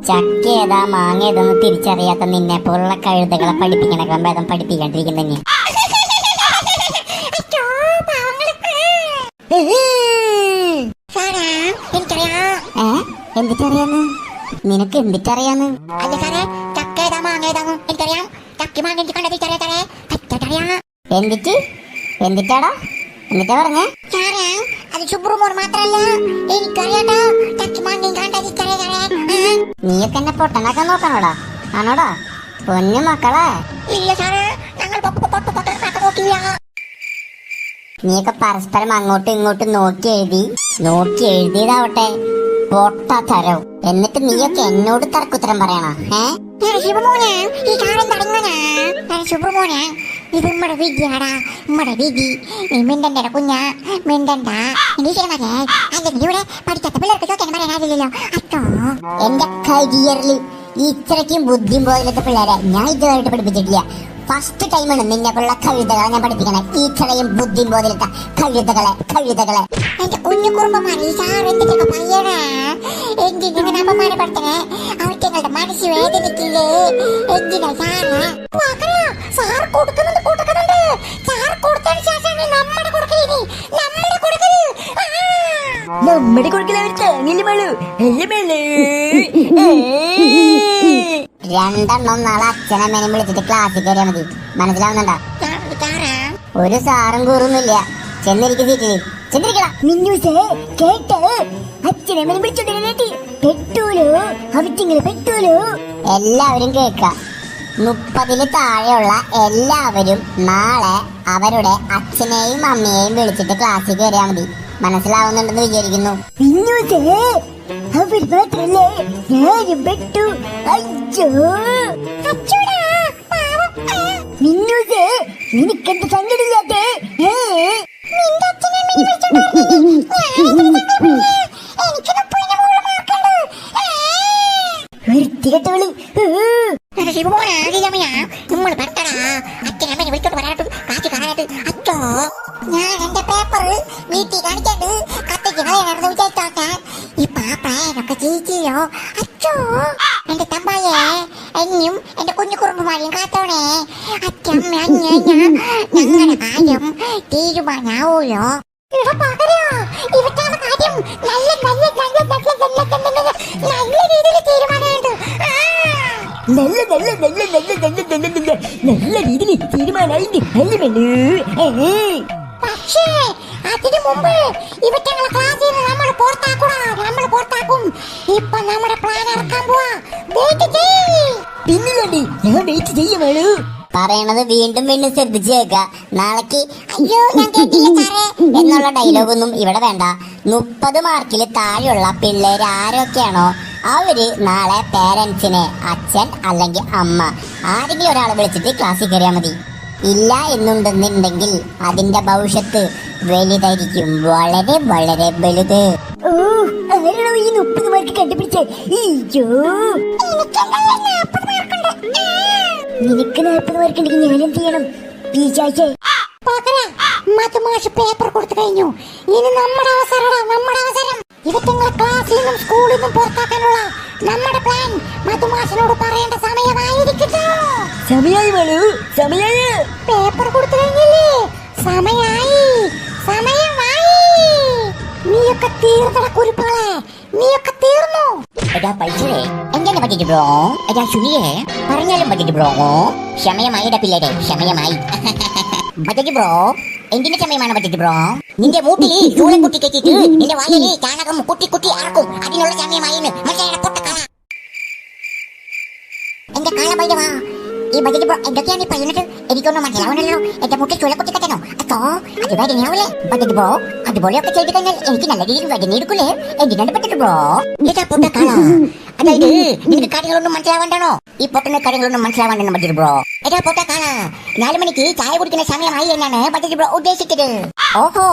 ചക്ക ഏതാ മാങ്ങ ഏതെന്ന് തിരിച്ചറിയാത്ത നിന്നെ പോലുള്ള കഴുതകളെ പഠിപ്പിക്കണ ഭേദം പഠിപ്പിക്കാണ്ടിരിക്കുന്ന തന്നെ. എന്തിട്ടറിയാന്ന്? നിനക്ക് എന്തിട്ടറിയാന്ന്? അല്ല സാറേ, ചക്ക ഏതാ മാങ്ങ ഏതാന്ന് എനിക്കറിയാം. ചക്കി മാങ്ങ എനിക്ക് കണ്ടത് എന്തിട്ട് എന്തിട്ടാടാ എന്നിട്ടാ പറഞ്ഞേ? സാറേ, അത് ശുഭ്രമോൻ മാത്രല്ല എനിക്കറിയാട്ടോ. ചക്കി മാങ്ങ കണ്ടത് നീയൊക്കെ എന്നെ പൊട്ടനാക്കാൻ നോക്കണോടാ? ആണോടാ പൊന്നു മക്കളെ? ഇല്ല സാറേ, ഞങ്ങൾ നോക്കില്ല. നീയൊക്കെ പരസ്പരം അങ്ങോട്ടും ഇങ്ങോട്ടും നോക്കി എഴുതിയതാവട്ടെ പൊട്ട തരവ്. എന്നിട്ട് നീയൊക്കെ എന്നോട് തർക്കുത്തരം പറയണ? ശുഭമോനെ, ഈ കാലം തുടങ്ങാനാ. ശുഭ്രമോനെ, ഇത് നമ്മടെ വിധിയാടാ, നമ്മടെ വിധി. നീ മിണ്ടണ്ട കുഞ്ഞ, മിണ്ടണ്ട. അല്ലെങ്കിൽ ഇവിടെ പഠിക്കാത്ത പിള്ളേർക്ക് ചോദിക്കാൻ പറയാനില്ലല്ലോ. അട്ടോ എന്റെ കരിയറിൽ ഇത്രയ്ക്കും ബുദ്ധിയും പോലത്തെ പിള്ളേരെ ഞാൻ ഇതുവരെയായിട്ട് പഠിപ്പിച്ചിട്ടില്ല. ഫസ്റ്റ് ടൈമാണ് നിന്നെക്കുള്ള കഴുതകളെ ഞാൻ പഠിപ്പിക്കണേ. ഇത്രയും ബുദ്ധിയും പോലത്തെ കഴുതകളെ. എന്റെ കുഞ്ഞു കുറുമ്പന്മാരെ ഈ സാർ എന്തൊക്കെ പറയണേ? എന്തിനാ നമ്മമാരെ പഠിത്തണേ? അവറ്റങ്ങളുടെ മനസ്സ് വേദനിക്കില്ലേ? എന്തിനാ സാറ് സാർ കൊടുക്കുന്നുണ്ട്? സാർ കൊടുത്തതിന് ശേഷം നമ്മുടെ കൊടുക്കല് അവർ തേങ്ങില്ല മേളു. രണ്ടെണ്ണം നാളെ അച്ഛനമ്മേനെ വിളിച്ചിട്ട് ക്ലാസ്സിൽ കയറിയാൽ മതി. മനസ്സിലാവുന്നുണ്ടാ? ഒരു സാറും കൂറൊന്നുമില്ല. ചെന്നിരിക്കും സീറ്റില്. ചെന്നിരിക്കടാ. മിന്നൂസേ കേട്ടോ? അച്ഛനമ്മേനെ വിളിച്ചോണ്ടിരുന്നിട്ട് പെട്ടൂലോ, അവറ്റിങ്ങള് പെട്ടൂലോ. എല്ലാവരും കേൾക്ക. 30-ൽ താഴെയുള്ള എല്ലാവരും നാളെ അവരുടെ അച്ഛനെയും അമ്മയെയും വിളിച്ചിട്ട് ക്ലാസ്സിൽ കയറിയാൽ മതി. മനസ്സിലാവുന്നുണ്ടെന്ന് വിചാരിക്കുന്നു. മിന്നൂസേ, അവർ മാത്രല്ലേ ഞാനും പെട്ടു. അയ്യോ മിന്നൂസേ, നിനക്കെന്ത് സങ്കടില്ലാത്തേ? വൃത്തികെട്ടവള്. നമ്മൾ പെട്ടടാ. അച്ഛനമ്മനെ വിളിച്ചോട്ട് വരാനായിട്ട് കാശ് കാണാനായിട്ട്. അച്ഛോ, ഞാൻ എന്റെ പേപ്പർ വീട്ടിൽ കാണിക്കാണ്ട് കത്തിക്ക് കളയാനായിരുന്നു വിചാരിച്ചോട്ടെ. ഇപ്പൊ ആ പ്രായമൊക്കെ ചെയ്യിച്ചോ. അച്ഛോ, എന്റെ തമ്പായെ എന്നും എന്റെ കുഞ്ഞു കുറുമ്പുമാരെയും കാത്തോണേ. അച്ഛമ്മ ഞങ്ങളുടെ കാര്യം തീരുമാനാവൂലോ. ഇവറ്റാണ് കാര്യം നല്ല രീതിയിൽ തീരുമാനമുണ്ട്. നല്ല രീതിയിൽ തീരുമാനമായിട്ട്. പക്ഷേ അതിനു മുമ്പ് ഇവറ്റങ്ങളെ ക്ലാസ്സിൽ നിന്ന് നമ്മൾ പുറത്താക്കും. ഇപ്പൊ നമ്മുടെ പ്ലാൻ ഇറക്കാൻ പോവാ. പിന്നിലടി ഞാൻ വെയിറ്റ് ചെയ്യുമോ? പറയണത് വീണ്ടും ശ്രദ്ധിച്ചു കേൾക്ക. നാളേക്ക് അയ്യോ ഞാൻ കേട്ടില്ല സാറേ എന്നുള്ള ഡയലോഗൊന്നും ഇവിടെ വേണ്ട. 30 മാർക്കിൽ താഴെയുള്ള പിള്ളേര് ആരൊക്കെയാണോ അവര് നാളെ പേരൻസിനെ, അച്ഛൻ അല്ലെങ്കിൽ അമ്മ ആരെങ്കിലും ഒരാളെ വിളിച്ചിട്ട് ക്ലാസ്സിൽ കയറിയാൽ മതി. ഇല്ല എന്നുണ്ടെന്നുണ്ടെങ്കിൽ അതിന്റെ ഭവിഷ്യത്ത് വലുതായിരിക്കും. വളരെ വലുത്. ഈ 30 മാർക്ക് കണ്ടുപിടിച്ചേ. നിനക്ക് 40 മാർക്ക് ഉണ്ടെങ്കിൽ ഞാൻ എന്ത് ചെയ്യണം? മധുമാഷ് പേപ്പർ കൊടുത്തു കഴിഞ്ഞു. ഇനി നമ്മുടെ അവസരം. ഇവറ്റങ്ങളെ ക്ലാസ്സിൽ നിന്നും സ്കൂളിൽ നിന്നും പുറത്താക്കാനുള്ള നമ്മുടെ പ്ലാൻ മധുമാഷിനോട് പറയേണ്ട സമയമായിരിക്കുന്നു. സമയായി പേപ്പർ കൊടുത്തു കഴിഞ്ഞില്ലേ? സമയമായി. നീയൊക്കെ തീർന്നട കുരുപ്പുകളെ, നീയൊക്കെ തീർന്നു. എടാ പൈസേ എങ്ങനെ പറ്റിട്ട് ബ്രോ? എടാ സുനിയെ പറഞ്ഞാലും പറ്റിട്ട് ബ്രോ? ക്ഷമയമായി പിള്ളേരെ, ക്ഷമയമായി. പറ്റിട്ട് ബ്രോ? എന്തിന്റെ സമയമാണ് പറ്റിട്ട് ബ്രോ? നിന്റെ മൂട്ടിൽ ചൂളം കുത്തി കെട്ടിട്ട് നിന്റെ വായിൽ ചാണകം കുത്തി ആർക്കും അതിനുള്ള സമയമായി. എന്റെ കാളഭൈരവാ, ഈ ബജറ്റ് ബ്രോ എന്തൊക്കെയാണ് ഈ പറയുന്നത്? എനിക്കൊന്നും മനസ്സിലാവണല്ലോ. എന്റെ മുട്ടിൽ ചുഴക്കുത്തി കെട്ടണോ? അതോ അത് വേദനയാവൂലേ? ബജറ്റ് ബ്രോ അതുപോലെയൊക്കെ ചെയ്ത് കഴിഞ്ഞാൽ എനിക്ക് നല്ല രീതിയിൽ വേദന എടുക്കൂലേ? എന്തിനാണ് ബജറ്റ് ബ്രോ? അതായത് നിനക്ക് കാര്യങ്ങളൊന്നും മനസ്സിലാവണ്ടാണോ? ഈ പൊട്ടന് കാര്യങ്ങളൊന്നും മനസ്സിലാവണ്ടെന്ന് ബജറ്റ് ബ്രോ. എടാ പൊട്ടക്കാള, 4 മണിക്ക് ചായ കുടിക്കുന്ന സമയമായി എന്നാണ് ബജറ്റ് ബ്രോ ഉദ്ദേശിച്ചത്. ഓഹോ,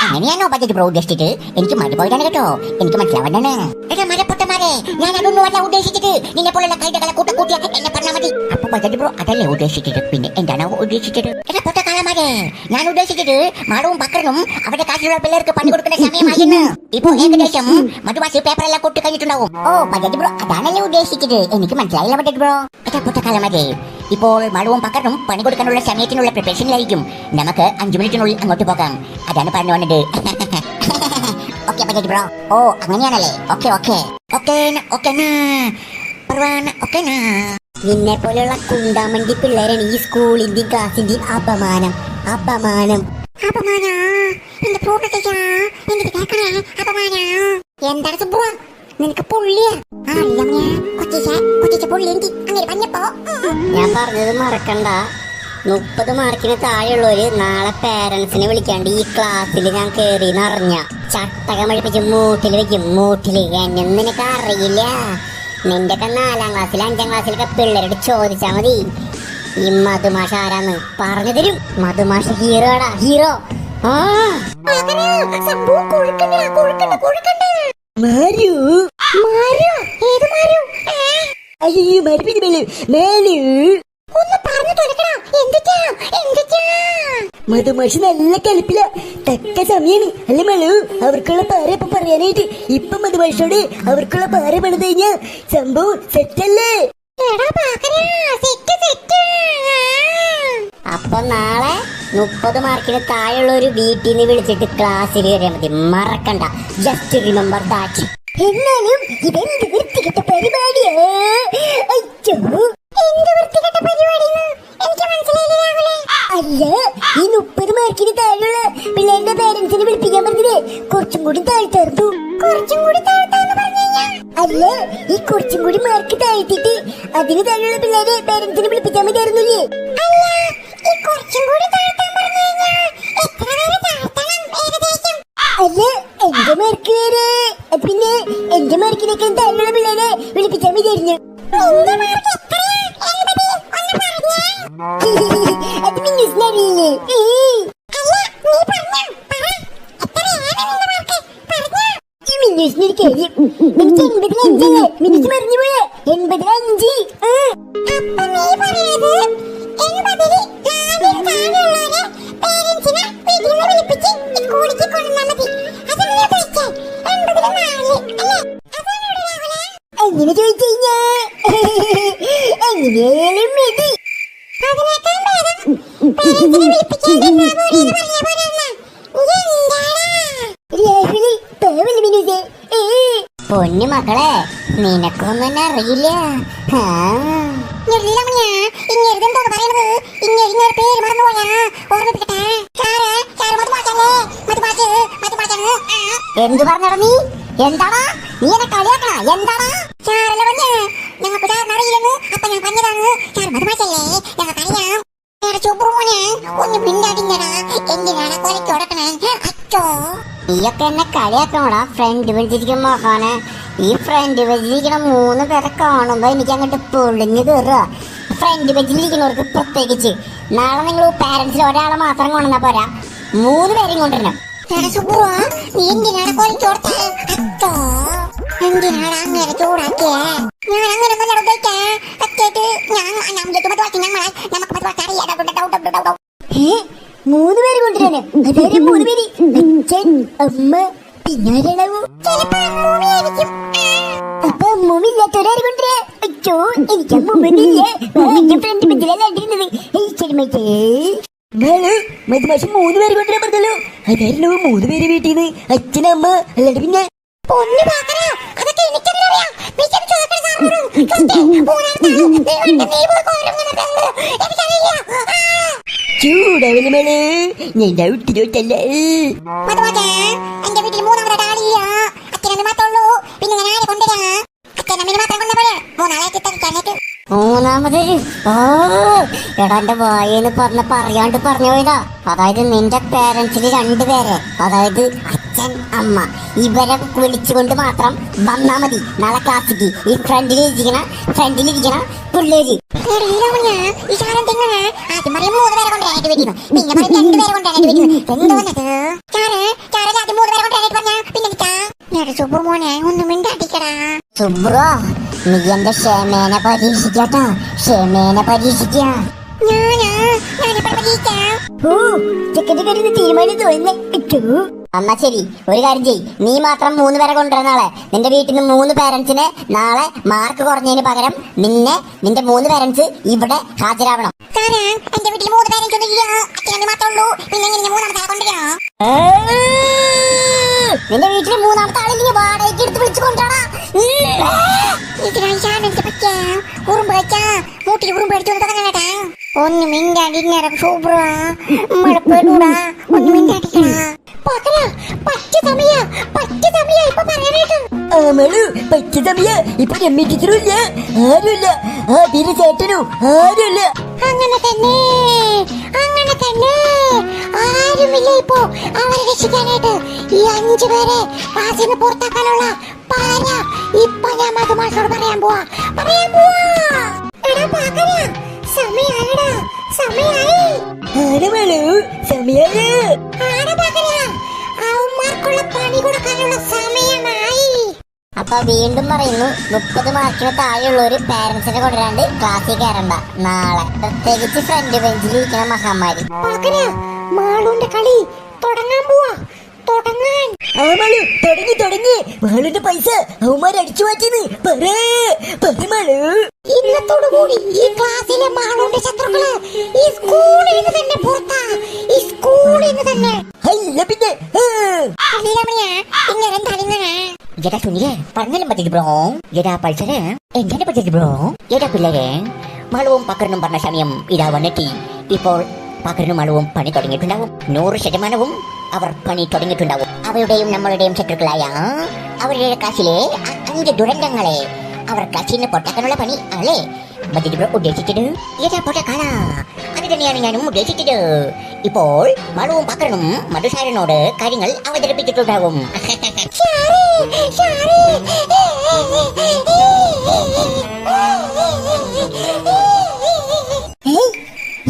അങ്ങനെയാണോ ബജറ്റ് ബ്രോ ഉദ്ദേശിച്ചത്? എനിക്ക് മടി പോയതാണ് കേട്ടോ, എനിക്ക് മനസ്സിലാവണ്ടാണ്. എടാ മരപ്പൊട്ടന്മാരെ, ഞാൻ അതൊന്നും അല്ല ഉദ്ദേശിച്ചത്. നിന്നെ പോലുള്ള കൈകളെ കൂട്ടിയ എന്നെ പറഞ്ഞാൽ മതി. അപ്പൊ ബജറ്റ് ബ്രോ അതല്ലേ ഉദ്ദേശിച്ചത്? പിന്നെ എന്താണ് ഉദ്ദേശിച്ചത്? എടാ പൊട്ടക്കാളമാരെ, അതല്ലേ ഞാൻ ഉദ്ദേശിച്ചത് മാളവും പക്കറിനും അവരുടെ ക്ലാസ്സിലുള്ള പിള്ളേർക്ക് പണി കൊടുക്കുന്ന സമയമായിരുന്നു. ഇപ്പൊ ഏകദേശം മധുമാസ് പേപ്പറെല്ലാം കൊട്ടി കഴിഞ്ഞിട്ടുണ്ടാവും. ഓ ബജറ്റ് ബ്രോ, അതാണല്ലേ ഉദ്ദേശിച്ചത്. എനിക്ക് മനസ്സിലായില്ല ബജറ്റ് ബ്രോ. പൊട്ടക്കാലം അതെ. ഇപ്പോൾ മാളവും പക്കറിനും പണി കൊടുക്കാനുള്ള സമയത്തിനുള്ള പ്രിപ്പറേഷനിലായിരിക്കും. നമുക്ക് 5 മിനിറ്റിനുള്ളിൽ അങ്ങോട്ട് പോകാം. അതാണ് പറഞ്ഞു വന്നത്. Okay budget bro. ഓ അങ്ങനെയാണല്ലേ. Okay okay okay okay okay. നിന്നെ പോലെയുള്ള കുണ്ടാമണ്ടി പിള്ളേരാണ് ഈ സ്കൂളിന്റെയും ക്ലാസിന്റെയും അപമാനം. അപമാനം അപമാനാ എന്റെ പൂർണ്ണതയ്ക്കാ എനിക്ക് കേൾക്കണേ. അപമാനാ എന്താണ് സുബ്ബു നിനക്ക് പുള്ളിയാ? കൊച്ചിച്ച പുള്ളി അങ്ങനെ പറഞ്ഞപ്പോ ഞാൻ പറഞ്ഞത് മറക്കണ്ട. 30 മാർക്കിന് താഴെയുള്ളവര് നാളെ പേരൻസിനെ വിളിക്കാണ്ട് ഈ ക്ലാസ്സിൽ ഞാൻ കേറിന്ന് അറിഞ്ഞ ചട്ടകം പഠിപ്പിച്ച് മൂട്ടിൽ വെക്കും. മൂട്ടില് എന്നും നിനക്ക് അറിയില്ല. നിന്റെ ഒക്കെ 4ാം ക്ലാസ്സിൽ 5ാം ക്ലാസ്സിലൊക്കെ പിള്ളേരോട് ചോദിച്ചാ മതി ഈ മധുമാഷ ആരാന്ന് പറഞ്ഞു തരും. മധുമാഷ ഹീറോടാ, ഹീറോ. ആ മധുമാഷ് നല്ല കളിപ്പില്ല. തക്ക സമയാണ് അല്ലേ മളു അവർക്കുള്ള പാര ഇപ്പൊ പറയാനായിട്ട്. ഇപ്പൊ മധുമാഷോട് അവർക്കുള്ള പാര പണിത് കഴിഞ്ഞാ സംഭവം സെറ്റല്ലേ? അപ്പൊ നാളെ 30 മാർക്കിന് താഴെയുള്ള ഒരു വീട്ടിൽ നിന്ന് വിളിച്ചിട്ട് ക്ലാസ്സിൽ കയറിയാൽ മതി. മറക്കണ്ട. Just remember that. എന്നാലും ഇതെന്ത് വൃത്തികെട്ട പരിപാടിയാ. അയ്യോ എന്ത് വൃത്തികെട്ട പരിപാടിയെന്ന് എനിക്ക് മനസ്സിലായില്ല. അല്ല, ഈ 30 മാർക്കിന് താഴെയുള്ള പിള്ളേരുടെ പേരൻസിനെ വിളിപ്പിക്കാൻ പറഞ്ഞില്ലേ? കുറച്ചും കൂടി താഴ്ത്തായിരുന്നു. കുറച്ചും കൂടി താഴ്ത്താന്ന് പറഞ്ഞു കഴിഞ്ഞാ അല്ല, ഈ കുറച്ചും കൂടി മാർക്ക് താഴ്ത്തിട്ട് അതിന് താഴെയുള്ള പിള്ളേരെ പേരൻസിനെ വിളിപ്പിക്കാൻ പറ്റായിരുന്നില്ലേ? അല്ല ഈ കുറച്ചും കൂടി താഴ്ത്താൻ പറഞ്ഞു കഴിഞ്ഞാ എത്ര വരെ താഴ്ത്തണം ഏകദേശം? അല്ല, എന്റെ മാർക്ക് വരെ. അത് പിന്നെ എന്റെ മാർക്കിനേക്കാൾ താഴെയുള്ള പിള്ളേരെ വിളിപ്പിക്കാൻ പറ്റായിരുന്നു. നിന്റെ മാർക്ക് എത്രയാ? 80 ഒന്ന് പറഞ്ഞേ. അത് മിന്നിസിനറിയില്ലേ? അല്ല നീ പറഞ്ഞോ, പറ എത്രയാണ് നിന്റെ മാർക്ക് പറഞ്ഞോ. ഈ മിന്നിസിനൊരു കാര്യം, എനിക്ക് 85 മിനിറ്റ് മറിഞ്ഞു പോയേ. 85. അപ്പൊ നീ പറയുന്നത് 80-ല് 4-ൽ താഴെയുള്ളവരെ പേരൻസിനെ വീട്ടിൽ നിന്ന് വിളിപ്പിച്ച് സ്കൂളിലേക്ക് കൊണ്ടുവന്നാൽ മതി. അതാണ് ഞാൻ ചോദിച്ചേ. 80-ല് 4 അല്ലേ? അതാണ് രാഹുല. അങ്ങനെ ചോദിച്ചു കഴിഞ്ഞാ എങ്ങനെയായാലും മതി. അതിനേക്കാൾ ഭേദം പേരൻസിനെ വിളിപ്പിക്കാൻ തന്നാ പോരെന്ന് പറഞ്ഞാ പോരായിരുന്നോ? രാഹുലി പാവല്ലേ മിനുസേ. പൊന്നു മക്കളെ, നിനക്കൊന്നും തന്നെ അറിയില്ല. പേര് മറന്നുപോയാ ഓർമ്മിപ്പിക്കട്ടെ. എന്തു പറഞ്ഞടാ നീ? എന്താടാ നീ എന്നെ കളിയാക്കണ? എന്താടാ ഞങ്ങൾക്ക് സാറിന് അറിയില്ലെന്ന് അപ്പൊ ഞാൻ പറഞ്ഞതാണ്. സാർ മധുമാസല്ലേ, ഞങ്ങൾക്കറിയാം. ഒന്ന് പിന്നാടിഞ്ഞടാ. എന്തിനാണ് കൊലക്ക് കൊടുക്കണേ? അച്ചോ നീയൊക്കെ എന്നെ കളിയാക്കണോടാ ഫ്രണ്ട് വെച്ചിരിക്കുന്ന മോക്കാനെ. ഈ ഫ്രണ്ട് വെച്ചിരിക്കണ 3 പേരെ കാണുമ്പോ എനിക്ക് അങ്ങോട്ട് പൊളിഞ്ഞു കയറുക. ഫ്രണ്ട് ബെഞ്ചിലിരിക്കുന്നവർക്ക് പ്രത്യേകിച്ച്. നാളെ നിങ്ങൾ പാരന്റ്സിൽ ഒരാളെ മാത്രം കൊണ്ടുവന്നാ പോരാ, 3 പേരെയും കൊണ്ടുവരണം. നീ എന്തിനാണ് കൊലക്ക് കൊടുത്തേ? അച്ചോ എന്തിനാണ് അങ്ങനെ ചൂടാക്കിയേ? ഞാൻ അങ്ങനെ ഒന്നും ഉദ്ദേശിച്ചേ. അച്ചേട്ട് നമുക്ക് അറിയാം. 3 പേര് കൊണ്ടുവരാന്. അതായത് 3 പേര് അച്ഛൻ, അമ്മ, പിന്നാരാണാവൂ? അപ്പൊ അമ്മൂമില്ലാത്തവരാര് കൊണ്ടുവരാ? അച്ഛോ, എനിക്ക് അമ്മൂമ്മന്നില്ലേ. എന്റെ ഫ്രണ്ട് ബെഞ്ചിലല്ലാണ്ടിരുന്നത്. മധുമാഷ് 3 പേര് കൊണ്ടുവരാൻ പറഞ്ഞല്ലോ. അതായിരുന്നു 3 പേര് വീട്ടിൽ നിന്ന്. അച്ഛനമ്മ അല്ലാണ്ട് പിന്നെ അതൊക്കെ എനിക്കറിയാം. ചൂടാവല് മേള്. ഞാൻ ഡൗട്ടിലോട്ടല്ലേ. എന്റെ വീട്ടിൽ 3ാമത്തെ ആളില്ല. അച്ഛനമ്മ മാത്രമേ ഉള്ളൂ. പിന്നെ ഞാൻ ആരെ കൊണ്ടുവരാ? അച്ഛനമ്മ മാത്രം കൊണ്ടുപോയെ 3 ആളെ കിട്ടാനായിട്ട്. 3ാമത് എടാ എന്റെ വായേന്ന് പറയാണ്ട് പറഞ്ഞു പോയതാ. അതായത് നിന്റെ പേരൻസിന് 2 പേരെ, അതായത് അച്ഛൻ, അമ്മ, ഇവരെ വിളിച്ചുകൊണ്ട് മാത്രം വന്നാ മതി നാളെ ക്ലാസ്സിക്ക്. ഈ ഫ്രണ്ടിലിരിക്കണ പിള്ളേര് ഈ സാധനം തെങ്ങനെ ആദ്യം പറയും 3 പേരെ കൊണ്ടുവരാനായിട്ട് പറ്റുന്നു, പിന്നെ പറയും 2 പേരെ കൊണ്ടുവരാനായിട്ട് പറ്റുന്നു. എന്തോന്നത് ആദ്യം 3 പേരെ കൊണ്ടുവരാനായിട്ട് പറഞ്ഞാ പിന്നെ സൂപ്പർ മോനെ ഒന്നും മിണ്ടാട്ടിക്കടാ. സുബ്രോ, നീ എന്റെ ക്ഷമേനെ പരീക്ഷിക്കട്ടോ. ക്ഷമേനെ പരീക്ഷിക്ക. ഞാനിപ്പോ പരീക്ഷിക്കാം. ഓ ചെക്കന്റെ കാര്യം തീരുമാനം തോന്നുന്നു. എന്നാ ശരി, ഒരു കാര്യം ചെയ്, നീ മാത്രം 3 പേരെ കൊണ്ടുവരാൻ. നാളെ നിന്റെ വീട്ടിൽ നിന്ന് 3 പേരൻസിനെ നാളെ മാർക്ക് കുറഞ്ഞതിന് പകരം നിന്റെ 3 പേരൻസ് ഇവിടെ ഹാജരാവണം. എന്റെ വീട്ടിൽ 3 പേരൻസ് അച്ഛനും മാത്രമേ ഉള്ളൂ. പിന്നെ എങ്ങനെ 3ാമത്തെ ആളെ കൊണ്ടുവരണോ? നിന്റെ വീട്ടിൽ 3ാമത്തെ ആളില്ലെങ്കിൽ വാടകയ്ക്ക് എടുത്ത് വിളിച്ചു കൊണ്ടുവരാ. ഒന്ന് മിണ്ടാടിന്നേരാ സൂപ്പറാ മഴപ്പെടൂടാ. ഒന്ന് മിണ്ടാടിക്കടാ. പറ്റിയ സമയ ഇപ്പൊ പറയാനായിട്ട്. ആമളു പറ്റിയ സമയ ഇപ്പൊ രമ്യ ടീച്ചറും ഇല്ല, ആരുമില്ല. ആ പിന്നെ ചേട്ടനും ആരുമില്ല. അങ്ങനെ തന്നെ ആരുമില്ല ഇപ്പോ അവരെ രക്ഷിക്കാനായിട്ട്. ഈ 5 പേരെ ക്ലാസ്സിൽ നിന്ന് പുറത്താക്കാനുള്ള പാര ഇപ്പൊ ഞാൻ മധുമാഷോട് പറയാൻ പോവാ. എടാ പാക്കരാ, സമയായി. ആരമളു സമയായി. അവന്മാർക്കുള്ള പണി കൊടുക്കാനുള്ള സമയമായി. അപ്പൊ വീണ്ടും പറയുന്നു, 30 മാർക്കിന് താഴെയുള്ളവര് പാരന്റ്സിനെ കൊണ്ടുവരാണ്ട് ക്ലാസ്സിൽ കയറണ്ട നാളെ, പ്രത്യേകിച്ച് ഫ്രണ്ട് ബെഞ്ചിൽ ഇരിക്കുന്ന മഹാമാരി. മാളുന്റെ കളി തുടങ്ങാൻ പോവാ. ആമളു തുടങ്ങി. മാളുടെ പൈസ അവന്മാർ അടിച്ചു മാറ്റിന്ന് പറമാളു. ഇന്നത്തോടുകൂടി ഈ ക്ലാസ്സിലെ മാളുന്റെ ശത്രുക്കള് ഈ സ്കൂളിൽ നിന്ന് തന്നെ പുറത്താ. അല്ല പിന്നെ എടാ സുനിലെ പറഞ്ഞാലും പറ്റില്ല ബ്രോ. എടാ പൾസറെ എങ്ങനെ പറ്റില്ല ബ്രോ. എടാ പിള്ളേരെ, മളവും പക്കറിനും പറഞ്ഞ സമയം ഇതാ വന്നെത്തി. ഇപ്പോൾ പക്കറിനും മളവും പണി തുടങ്ങിയിട്ടുണ്ടാവും. 100% അവർ പണി തുടങ്ങിയിട്ടുണ്ടാവും. അവരുടെയും നമ്മളുടെയും ശത്രുക്കളായ അവരുടെ ക്ലാസ്സിലെ 5 ദുരന്തങ്ങളെ അവർ ക്ലാസ്സിൽ നിന്ന് പൊട്ടാക്കാനുള്ള പണി അല്ലേ ബജറ്റ് ബ്രോ ഉദ്ദേശിച്ചത്? ഏതാ പൊട്ടക്കാല, അത് തന്നെയാണ് ഞാനും ഉദ്ദേശിച്ചത്. ഇപ്പോൾ മളവും പക്കറിനും മധുസാരനോട് കാര്യങ്ങൾ അവതരിപ്പിച്ചിട്ടുണ്ടാവും.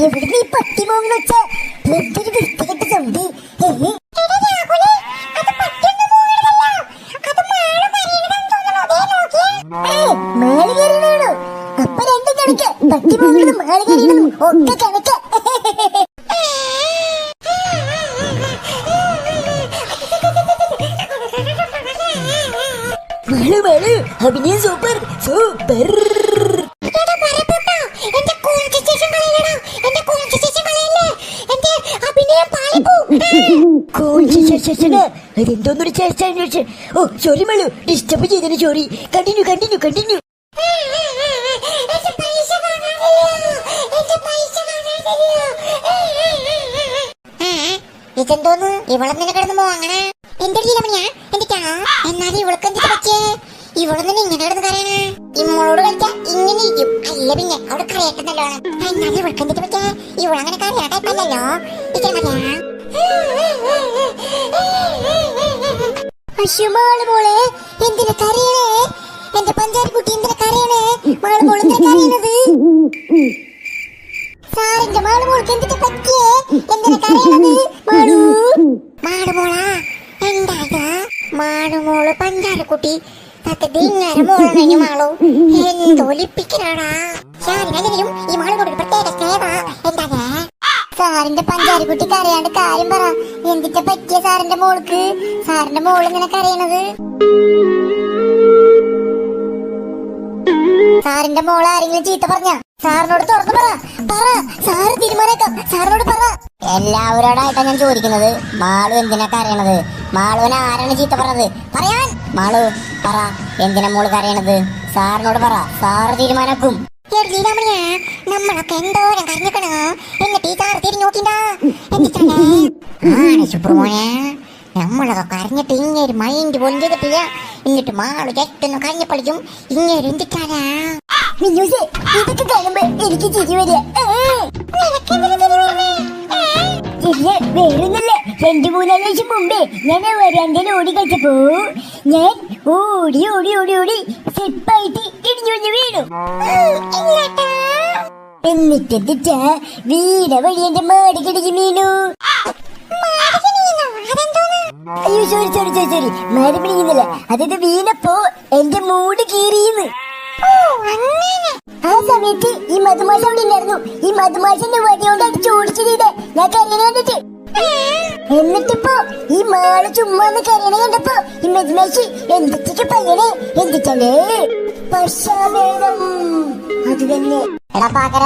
എവിടുന്ന് ഈ പട്ടി മോങ്ങൽ വെച്ച വൃത്തികെട്ട സൗണ്ട്. മേല് കയറിയതാണോ? അപ്പൊ രണ്ടും കണക്ക്, പട്ടി മോങ്ങലും മേല് കയറിയതും ഒക്കെ കണക്ക്. മേളു അഭിനയം സൂപ്പർ. അതെന്തോന്നൊരു ചേർച്ചാന്ന് ചോദിച്ചേ. ഓ സോറി മേളു, ഡിസ്റ്റർബ് ചെയ്തതിന് സോറി. കണ്ടിന്യൂ. ഇതെന്തോന്ന് ഇവളെന്നെ കിടന്ന് പോവാങ്ങനെ? എന്റെ എന്നാലും ഇവൾക്ക് എന്തിട്ട് പറ്റിയേ? ഇവളൊന്നും ഇങ്ങനെ കിടന്ന് കരയണേ? ഇമ്മളോട് കളിച്ചാ ഇങ്ങനെ ഇരിക്കും. അല്ല പിന്നെ അവിടെ കരയട്ടെ നല്ലോണം. എന്നാലും ഇവൾക്ക് എന്തിട്ട് പറ്റിയേ? ഇവളങ്ങനെ കരയാട്ടല്ലോ. അശ്വമാള് മോളെ എന്തിനാ കരയണേ? എന്റെ പഞ്ചാരക്കുട്ടി എന്തിനാ കരയണേ? മാള് മോള് എന്തിനാ കരയണത്? സാറിന്റെ മാള് മോൾക്ക് എന്തിട്ട് പറ്റിയേ? എന്തിനാ കരയണത്? മാള് മോളാ എന്താ? മാളു മോള് പഞ്ചാരക്കുട്ടി മോളു എന്തോലിപ്പിക്കലാടാ. സാറിനെങ്കിലും ഈ മാളിനോട് പ്രത്യേക സ്നേഹ. എന്താ സാറിന്റെ പഞ്ചാരക്കുട്ടി കരയാണ്ട് കാര്യം പറ. എന്തിട്ട് പറ്റിയ സാറിന്റെ മോൾക്ക്? സാറിന്റെ മോള് ഇങ്ങനെ കരയണത്? സാറിന്റെ മോളെ ആരെങ്കിലും ചീത്ത പറഞ്ഞ സാറിനോട് തുറന്നു പറ. സാറ് തീരുമാനേക്കാം. സാറിനോട് പറ. എല്ലാവരോടായിട്ടാ ഞാൻ ചോദിക്കുന്നത്, മാളു എന്തിനാ കരയണത്? മാളുവിനെ ആരാണ് ചീത്ത പറഞ്ഞത്? പറയാൻ. മാളു പറ, എന്തിനാ മോള് കരയണത്? സാറിനോട് പറ, സാറ് തീരുമാനക്കും. നമ്മളൊക്കെ എന്തോരം കരഞ്ഞിക്കണോ? എന്നിട്ട് ഈ സാറ് തിരിഞ്ഞു നോക്കിണ്ടാ. എന്നിട്ടാണ് സുബ്രമോനെ നമ്മളൊക്കെ കരഞ്ഞിട്ട് ഇങ്ങേര് മൈൻഡ് പോലും ചെയ്തിട്ടില്ല. എന്നിട്ട് മാളു ജസ്റ്റ് കരഞ്ഞപ്പോഴേക്കും ഇങ്ങേര് എന്തിട്ടാനാ ഇതൊക്കെ കാണുമ്പോ എനിക്ക് ചിരി വരിക. വേറൊന്നല്ല, 2-3 ആഴ്ച മുമ്പേ ഞാൻ വരാന്തയിൽ ഓടി കളിച്ചപ്പോ ഞാൻ ഓടി സെപ്പായിട്ട് ഇടിഞ്ഞു വീണു. എന്നിട്ടെന്തിട്ടാ വീണ വഴി എന്റെ മാടി കിടക്കി വീണു. അയ്യോ സോറി മാടി പിടിക്കുന്നില്ല. അതായത് വീണപ്പോ എന്റെ മൂട് കീറിയെന്ന്. ഓ അങ്ങനെ. ആ സമയത്ത് ഈ മധുമാഷ അവിടെ ഉണ്ടായിരുന്നു. ഈ മധുമാഷന്റെ വടിയോണ്ട് അടിച്ചു ഓടിച്ചത് ഞാൻ കരയണ കണ്ടിട്ട്. എന്നിട്ടിപ്പോ ഈ മാള് ചുമ്മാ കരയണ കണ്ടപ്പോ ഈ മധുമാഷി എന്തൊക്കെ പറയണേ എന്തിട്ടല്ലേ പശാവേദം. അത് തന്നെ. എടാ പാക്കര,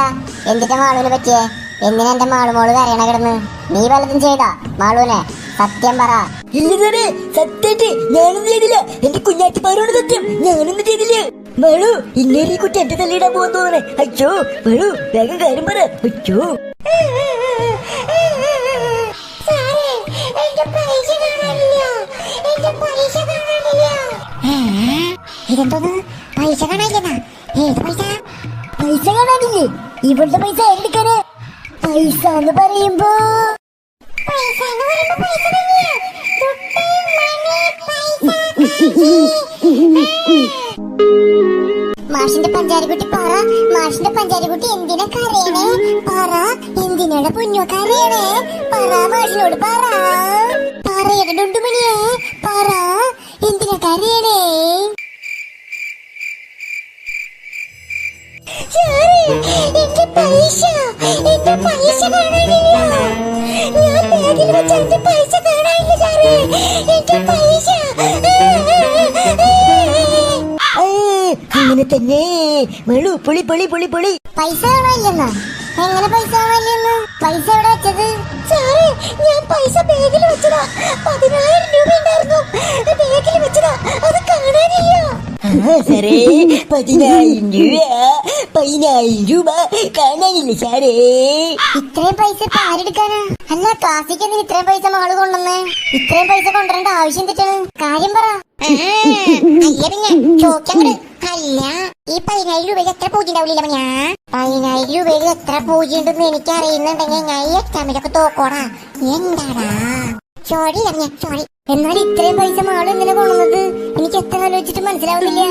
എന്തിന്റെ മാളൂന് പറ്റിയേ? എന്തിനാ എന്റെ മാളുമോള് കരയണ കിടന്ന്? നീ വല്ലതും ചെയ്താ മാളൂനെ? സത്യം പറ. ഇല്ല സാറേ, സത്യമായിട്ട് ഞാനൊന്നും ചെയ്തില്ല. എന്റെ കുഞ്ഞാറ്റിമാരോട് സത്യം, ഞാനൊന്നും ചെയ്തില്ല. മാളു ഇന്നേരീ കുട്ടി എന്റെ തല്ലിടാൻ പോകാൻ തോന്നണേ. അച്ഛോ മാളു വേഗം കാര്യം പറ. അച്ഛോ സാറേ, എന്റെ പൈസ കാണാനില്ല. എന്റെ പൈസ കാണാനില്ല. ഇതെന്തോന്ന് പൈസ കാണാനില്ലെന്നാ? ഏത് പൈസ? പൈസ കാണാനില്ലേ? ഇവളുടെ പൈസ എടുക്കാന്. പൈസ എന്ന് പറയുമ്പോ പൈസ എന്ന് പറയുമ്പോ പൈസ തന്നെയാ. ദുട്ട്, മണി, പൈസ, മാഷിന്റെ പഞ്ചാരിക്കുട്ടി പറ. മാഷിന്റെ പഞ്ചാരിക്കുട്ടി എന്തിനാ കരയണേ? പറ, എന്തിനാണ് പൊന്നു കരയണേ? പറ, മാഷിനോട് പറ. പറയണ ഡുണ്ടുമണിയേ, പറ, എന്തിനാ കരയണേ? സാറേ, എന്റെ പൈസ കാണാനില്ല. ഞാൻ ബാഗിൽ വെച്ച എന്റെ പൈസ കാണാനില്ല സാറേ. എന്റെ പൈസ. അങ്ങനെ തന്നെ മാളു. പൊളി പൊളി പൊളി പൊളി. പൈസ കാണാനില്ലെന്നാ? എങ്ങനെ പൈസ കാണാനില്ലെന്ന്? പൈസ എവിടെ വെച്ചത്? സാറേ, ഞാൻ പൈസ ബാഗിൽ വെച്ചതാ. 10,000 രൂപ ഉണ്ടായിരുന്നു. ബാഗിൽ വെച്ചതാ, അത് കാണാനില്ല. സാറേ 10,000 രൂപ കാണാനില്ല സാറേ. ഇത്രയും പൈസ ഇപ്പൊ ആരെടുക്കാനാ? അല്ല, ക്ലാസ്സിക്ക് എന്തിന് ഇത്രയും പൈസ മാള് കൊണ്ടുവന്നേ? ഇത്രയും പൈസ കൊണ്ടുവരേണ്ട ആവശ്യം തെറ്റാണ്. കാര്യം പറ. അല്ല പിന്നെ ചോദിക്കങ്ങട്. അല്ല, ഈ 10,000 രൂപയിൽ എത്ര പൂജ ഉണ്ടാവില്ല? ഞാൻ 10,000 രൂപയിൽ എത്ര പൂജ ഉണ്ടെന്ന് എനിക്ക് അറിയുന്നുണ്ടെങ്കിൽ ഞാൻ ഈ എക്സാമിലൊക്കെ തോക്കോടാ. എന്താടാ ചോടി അറിഞ്ഞ ചോടി. എന്നാൽ ഇത്രയും പൈസ മാള് എന്തിനാ കൊണ്ടുവന്നത്? എനിക്ക് എത്ര ആലോചിച്ചിട്ട് മനസ്സിലാവുന്നില്ല.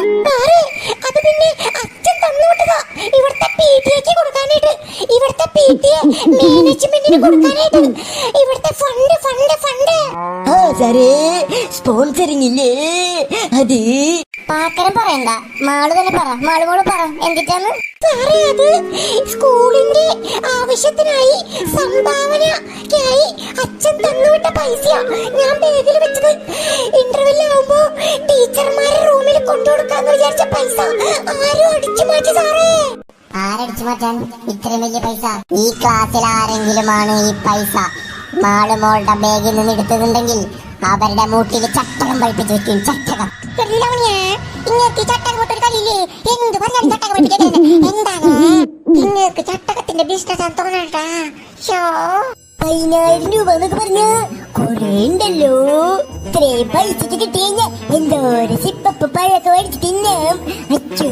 അത് പിന്നെ അച്ഛൻ തന്നുവിട്ടതാ. ഇവിടുത്തെ PTA കൊടുക്കാനായിട്ട്, ഇവിടുത്തെ PTA മാനേജ്മെന്റിന് കൊടുക്കാനായിട്ട്. ഇവിടുത്തെ ഫണ്ട് ഫണ്ട് ഫണ്ട്. ആ സാറേ, സ്പോൺസറിങ് ഇല്ലേ അത്? പാക്കരം പറയണ്ട, മാള് തന്നെ പറ. മാളുമോള് പറ, എന്തിട്ടാണ്? സാറേ, അത് സ്കൂളിന്റെ ആവശ്യത്തിനായി സംഭാവനയ്ക്കായി അച്ഛൻ തന്നുവിട്ട പൈസയാ. ഞാൻ ബാഗിൽ വെച്ചത്. ഇന്റർവെൽ ആവുമ്പോ ടീച്ചർമാരെ റൂമിൽ കൊണ്ടുകൊടുക്കാന്ന് വിചാരിച്ച പൈസ ആരും അടിച്ചു മാറ്റി സാറേ. ആരടിച്ചു മാറ്റാൻ ഇത്രയും വലിയ പൈസ? ഈ ക്ലാസ്സിൽ ആരെങ്കിലുമാണ് ഈ പൈസ മാളുമോളുടെ ബാഗിൽ നിന്ന് എടുത്തതുണ്ടെങ്കിൽ അവരുടെ മൂട്ടിൽ ചട്ടകം പഠിപ്പിച്ചു വെക്കും. ചട്ടകം. ഇങ്ങക്ക് ചട്ടകം കൊണ്ടൊരു കളിയില്ലേ? എന്ത് പറഞ്ഞാലും ചട്ടകം പഠിപ്പിച്ചത് എന്താണ്? ഇങ്ങക്ക് ചട്ടകത്തിന്റെ ബിസിനസ് തോന്നണ്ടാ. 10,000 രൂപ എന്നൊക്കെ പറഞ്ഞ കൊറേ ഉണ്ടല്ലോ. ഇത്രയും പൈസക്ക് കിട്ടിക്കഴിഞ്ഞാ എന്തോരം സിപ്പപ്പ് പഴയൊക്കെ മേടിച്ച് തിന്നാം. അച്ഛോ,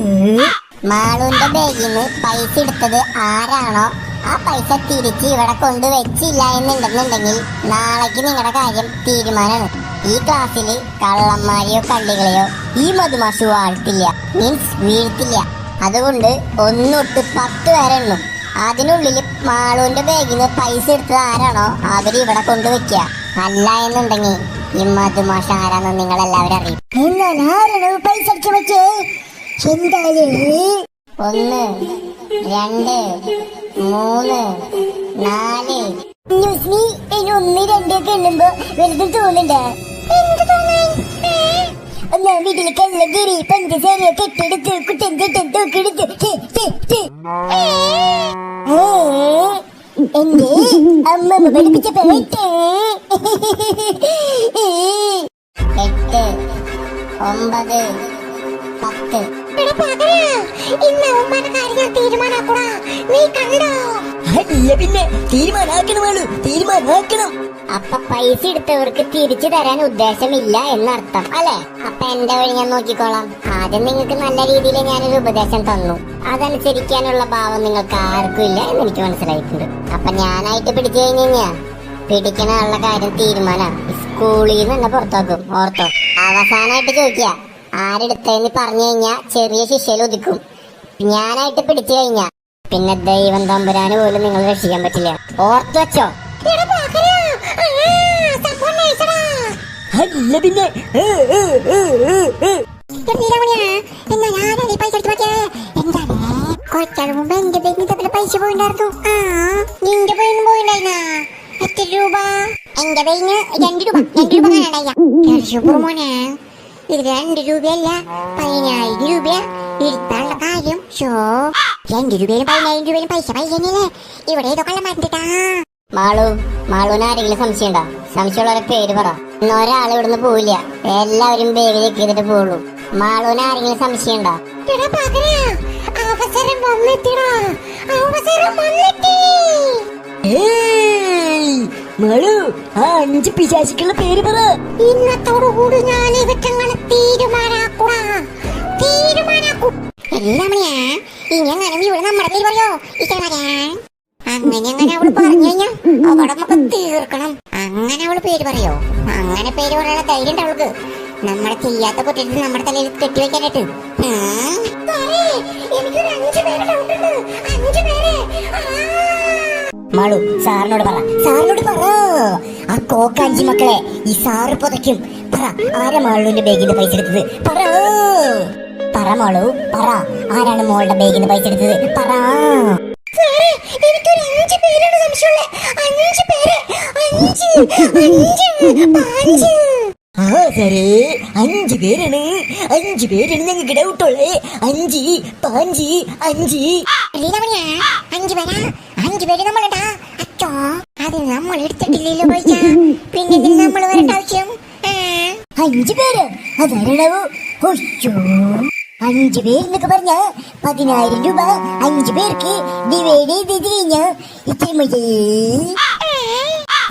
മാളുവിന്റെ ബാഗിൽ നിന്ന് പൈസ എടുത്തത് ആരാണോ ആ പൈസ തിരിച്ച് ഇവിടെ കൊണ്ടുവച്ചില്ല എന്നുണ്ടെന്നുണ്ടെങ്കിൽ നാളേക്ക് നിങ്ങളുടെ കാര്യം തീരുമാനമാണ്. ഈ ക്ലാസ്സിൽ കള്ളന്മാരെയോ കള്ളികളെയോ ഈ മധുമാഷു വാഴ്ത്തില്ല, മീൻസ് വീഴ്ത്തില്ല. അതുകൊണ്ട് 1 തൊട്ട് 10 വരെ എണ്ണും. അതിനുള്ളിൽ മാളുവിന്റെ ബാഗിൽ നിന്ന് പൈസ എടുത്തത് ആരാണോ അവര് ഇവിടെ കൊണ്ടുവയ്ക്കുക. അല്ല എന്നുണ്ടെങ്കിൽ ഈ മധുമാഷ ആരാന്ന് നിങ്ങൾ എല്ലാവരും അറിയും. എന്നാൽ ആരാണോ പൈസ അടിച്ചു വെച്ചേ? എന്തായാലും 1, 2, 3, 4. ന്യൂസ്മി ഇനി 1, 2 ഒക്കെ എണ്ണുമ്പോ വലുതും തോന്നുന്നുണ്ട്. എന്ത് തോന്നാൻ? ഒന്നാം വീട്ടിൽ കള്ളഗിരി പഞ്ചസാരയൊക്കെ ഇട്ടെടുത്ത് കുട്ടൻ കുട്ടൻ തോക്കെടുത്ത് എന്റെ അമ്മമ്മ പഠിപ്പിച്ച പാട്ട്. 8, 9, 10. എടാ പകരാ, ഇന്ന് അവന്മാരുടെ കാര്യം ഞാൻ തീരുമാനാക്കൂടാ. നീ കണ്ടോ? അല്ല പിന്നെ തീരുമാനാക്കണമാണു, തീരുമാനാക്കണം. അപ്പൊ പൈസ എടുത്തവർക്ക് തിരിച്ചു തരാൻ ഉദ്ദേശമില്ല എന്നർത്ഥം അല്ലെ? അപ്പൊ എന്റെ വഴി ഞാൻ നോക്കിക്കോളാം. ആദ്യം നിങ്ങൾക്ക് നല്ല രീതിയിൽ ഞാനൊരു ഉപദേശം തന്നു, അതനുസരിക്കാനുള്ള ഭാവം നിങ്ങൾക്ക് ആർക്കും ഇല്ല എന്ന് എനിക്ക് മനസ്സിലായിട്ടുണ്ട്. അപ്പൊ ഞാനായിട്ട് പിടിച്ചു കഴിഞ്ഞാ പിടിക്കണുള്ള കാര്യം തീരുമാനം സ്കൂളിൽ നിന്ന് തന്നെ പുറത്താക്കും. ഓർത്തോ? അവസാനായിട്ട് ചോദിക്കുക ആരെടുത്തെന്ന് പറഞ്ഞു കഴിഞ്ഞാ ചെറിയ ശിക്ഷയിൽ ഒതുക്കും. ഞാനായിട്ട് പിടിച്ചു കഴിഞ്ഞാ പിന്നെ ദൈവം തമ്പുരാന് പോലും നിങ്ങൾ രക്ഷിക്കാൻ പറ്റില്ല. ഓർത്തു വെച്ചോ? എടാ പകരാ, സംഭവം നൈസടാ. അല്ല പിന്നെ നീലമണിയാ, എന്നാ ഞാനല്ലേ പൈസ എടുത്ത് മാറ്റിയേ. എന്താണ് കുറച്ചാൾ മുമ്പ് എന്റെ പേരിന് ഇതേപോലെ പൈസ പോയിണ്ടായിരുന്നു. ആ നിന്റെ പേരിന് പോയിണ്ടായിരുന്നാ? എത്ര രൂപ? എന്റെ പേരിന് 2 രൂപ. 2 രൂപ ഞാനുണ്ടായ മോനെ. ഇത് 2 രൂപയല്ല, 10,000 രൂപ ഇരുത്താനുള്ള കാര്യം. ഷോ 2 രൂപയും 10,000 രൂപയും പൈസ തന്നെയല്ലേ. ഇവിടെ ഏതോ കള്ളം മാറ്റിട്ടാ. മാളുവിന് ആരെങ്കിലും സംശയമുണ്ടോ? സംശയമുള്ളവരെ പേര് പറ. ഇന്ന് ഒരാൾ ഇവിടുന്ന് പോവില്ല, എല്ലാവരും ബാഗിലേക്ക് ചെയ്തിട്ട് പോവുള്ളൂ. മാളുവിന് ആരെങ്കിലും സംശയമുണ്ടോ? അവസരം വന്നെത്തിടാ, അവസരം വന്നെത്തി. മാളു, ആ 5 പിശാചുക്കളുടെ പേര് പറ. ഇന്നത്തോടുകൂടി ഞാൻ ഇവറ്റങ്ങളെ തീരുമാനാക്കൂടാ, തീരുമാനാക്കും. എല്ലാമണിയാ ഇങ്ങനെ ഇവിടെ നമ്മുടെ പേര് പറയോ? അങ്ങനെ അവള് പറഞ്ഞു കഴിഞ്ഞാ അവിടെ നമുക്ക് തീർക്കണം. അങ്ങനെ അവള് പേര് പറയോ? അങ്ങനെ പേര് പറയാനുള്ള ധൈര്യം ഉണ്ട് അവൾക്ക്. നമ്മളെ ചെയ്യാത്ത കുറ്റത്തിൽ നമ്മുടെ തലയിൽ കെട്ടിവെക്കാനായിട്ട്. എനിക്കൊരു 5 പേരെ ഡൗട്ട് ഉണ്ട്. 5 പേരെ. മാളു, സാറിനോട് പറ. ആ കോക്കാഞ്ചി മക്കളെ ഈ സാറ് പുതയ്ക്കും. പറ, ആരാ മാളുവിന്റെ ബാഗിന്റെ പൈസ എടുത്തത്? പറ മാളു, പറ. ആരാണ് മോളുടെ ബാഗിന്റെ പൈസ എടുത്തത്? പറ. എനിക്കൊരു 5 പേരാണ് സംശയമുള്ളത്. 5 പേര്. 5 ആ സാറേ, 5 പേരാണ്. 5 പേരാണ് ഞങ്ങൾക്ക് ഡൗട്ടുള്ളേ. 5 5 5. 5 പേരാ? 5 പേര് നമ്മളിടാ. അച്ചോ, അത് നമ്മൾ എടുത്തിട്ടില്ലല്ലോ പൈസ. പിന്നെ ഇതിന് നമ്മൾ വരേണ്ട ആവശ്യം? 5 പേര് അതാരണവോ? 5 പേരെന്നൊക്കെ പറഞ്ഞ 10,000 രൂപ 5 പേർക്ക് ഡിവൈഡ് ചെയ്ത് കഴിഞ്ഞ ഇത്ര മതി.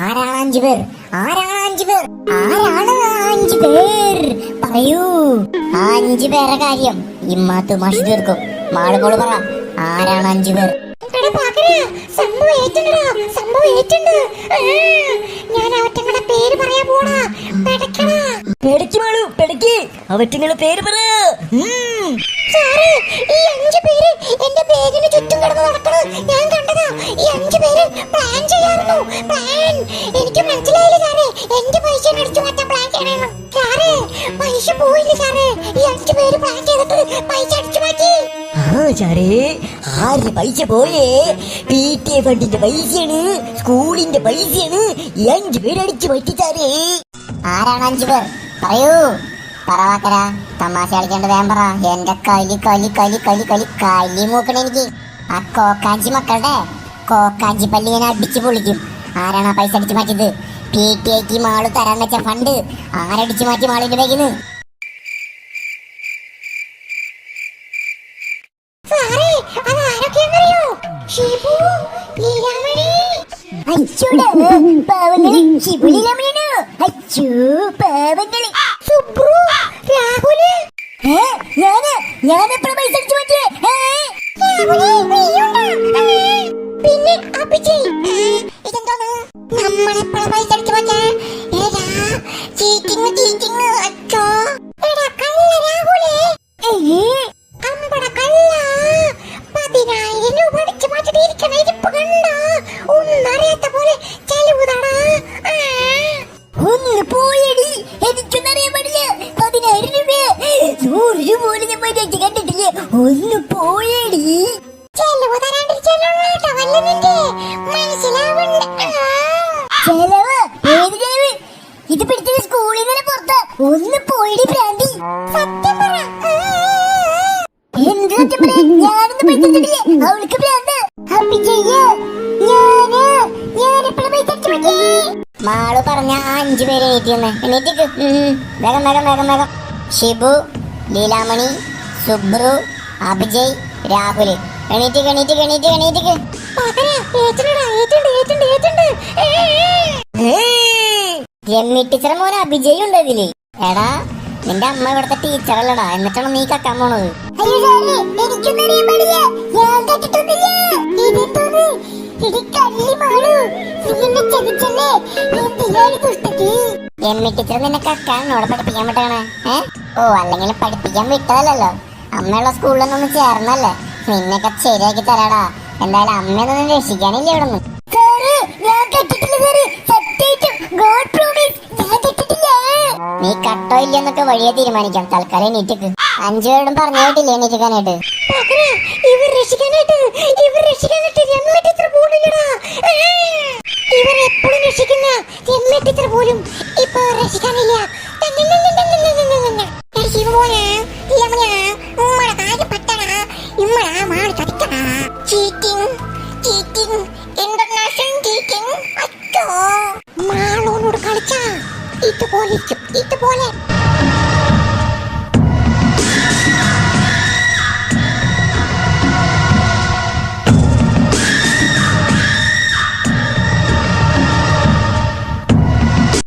ആരാണ് 5 പേർ? ആരാണ് 5 പേർ? പറയൂ. 5 പേരെ കാര്യം ഇമ്മാത്ത് മാഷി തീർക്കും. മാളുമോള് പറ, ആരാണ് 5 പേർ? ഞാൻ അവറ്റങ്ങളുടെ പേര് പറയാൻ പോടാ. പെടക്ക് മാളു, പെടക്ക്. അവറ്റങ്ങളുടെ പേര് പറ. സാറേ, ഈ 5 പേര് എന്റെ ബാഗിന് ചുറ്റും കിടന്ന് നടക്കണത് ഞാൻ കണ്ടതാ. ഈ 5 പേര് പ്ലാൻ ചെയ്യാറുന്നു. പ്ലാൻ എനിക്ക് മനസ്സിലായില്ല സാറേ. എന്റെ പൈസ അടിച്ചു മാറ്റാൻ പ്ലാൻ ചെയ്യണമെന്ന്. സാറേ, പൈസ പോയില്ല സാറേ. ഈ 5 പേര് പ്ലാൻ ചെയ്തിട്ട് പൈസ അടിച്ചു മാറ്റി. സാറേ, ആരുടെ പൈസ പോയേ? PTA ഫണ്ടിന്റെ പൈസയാണ്, സ്കൂളിന്റെ പൈസയാണ്. ഈ 5 പേര് അടിച്ചു മാറ്റി സാറേ. ആരാണ് 5 പേർ? പറയൂ. പറവാക്കര, തമാശ കളിക്കേണ്ട വേം പറ. എന്റെ കലി മൂക്കണ എനിക്ക്. ആ കോക്കാഞ്ചി മക്കളുടെ കോക്കാഞ്ചി പല്ലി ഞാൻ അടിച്ചു പൊളിക്കും. ആരാണ് പൈസ അടിച്ചു മാറ്റിയത്? PTA മാള് തരാൻ വെച്ച ഫണ്ട് ആരടിച്ചു മാറ്റി മാളിന്റെ ബാഗിന്ന്? സാറേ, അത് ആരൊക്കെയാണെന്നറിയോ? ഷിബു, ലീലാമണി. പാവങ്ങള് ശിബുലിലമ്മയാണ്. അച്ചോ പാവങ്ങള്. സുബ്രു, രാഹുല്. ഞാനെപ്പോഴും പൈസ അടിച്ചു മാറ്റിയേ? പിന്നെ അഭിജയ്. ഇതെന്താണ്? നമ്മളെപ്പോഴും പൈസ അടിച്ചു മാറ്റാ? ചീറ്റിങ്. അച്ചോ, എടാ കള്ള രാഹുലേ. അമ്പട കള്ള. 10,000 രൂപ അടിച്ചു മാറ്റിട്ട് ഇരിക്കണ ഇരിപ്പ് കണ്ടോ? ഒന്നറിയാത്ത പോലെ ചെലവുതാടാ. ഒന്ന് പോയടി, എനിക്കൊന്നറിയാൻ പാടില്ല. 10,000 രൂപ 100 രൂപ പോലും ഞാൻ മര്യാദ കണ്ടിട്ടില്ല. ഒന്ന് പോയടി. ചെലവ് തരാണ്ടിരിച്ചാലോ വല്ല നിന്റെ മനസ്സിലാവണ്ട. ചെലവ്? ഏത് ചെലവ്? ഇത് പിടിച്ചത് സ്കൂളിൽ നിന്ന് പുറത്ത്. ഒന്ന് പോയടി പ്രാന്തി. സത്യം പറ. എന്ത് സത്യം പറയാ? ഞാനൊന്നും പൈസ എടുത്തിട്ടില്ല. അവൾക്ക് പ്രാന്ത്. ഞാനെപ്പോഴും പൈസ അടിച്ചു മാറ്റി. മാളു പറഞ്ഞ 5 പേര് എണീറ്റിക്ക്. വേഗം. ഷിബു, ലീലാമണി, സുബ്രു, അഭിജയ്, രാഹുല്. എണീറ്റിക്ക്. രമ്യ ടീച്ചറെ മോനെ അഭിജയ് ഉണ്ട് ഇതില്. എടാ, നിന്റെ അമ്മ ഇവിടുത്തെ ടീച്ചറല്ലടാ, എന്നിട്ടാണ് നീ കക്കാൻ പോണത്. അയ്യോ സാറേ, എനിക്കൊന്നും അറിയാൻ പാടില്ല. ഞാൻ കേട്ടിട്ടൊന്നുമില്ല. ഇതെന്തോന്ന്? ഇത് കള്ളി മാളു. നീ എന്നെ ചതിച്ചല്ലേ? എന്തിനാണ് കുസ്തക്ക്? രമ്യ ടീച്ചർ നിന്നെ കക്കാൻ ഇവിടെ പഠിപ്പിക്കാൻ വിട്ടാണ്. ഓ, അല്ലെങ്കിൽ പഠിപ്പിക്കാൻ വിട്ടതല്ലോ. അമ്മയുള്ള സ്കൂളിലൊന്നും ചേർന്നല്ലേ. നിന്നെയൊക്കെ ശരിയാക്കി തരാടാ. എന്തായാലും അമ്മയൊന്നും രക്ഷിക്കാനില്ല ഇവിടെ നിന്ന്. സാറേ, ഞാൻ കേട്ടിട്ടില്ല സാറേ. സത്യമായിട്ടും ഗോഡ് പ്രോമിസ് ഞാൻ കേട്ടിട്ടില്ല. നീ കട്ടോ ഇല്ലെന്നൊക്കെ വഴിയെ തീരുമാനിക്കാം. തൽക്കാലം എണീറ്റിക്ക്. 5 പേരോടും പറഞ്ഞു കേട്ടില്ലേ എണീറ്റിക്കാനായിട്ട്? ഇവർ രക്ഷിക്കാനായിട്ട് രമ്യ ടീച്ചർ പോലില്ലടാ. ഇവർ എപ്പോഴും രക്ഷിക്കുന്ന രമ്യ ടീച്ചർ പോലും ഇപ്പൊ രക്ഷിക്കാനില്ല. ശിവമോനെ ഉമ്മടെ കാര്യം പറ്റണ ഇമ്മളാ മാറി ചതിക്കണ. Cheating international cheating. അച്ചോ മാളോനോട് കളിച്ചാ ഇതുപോലെ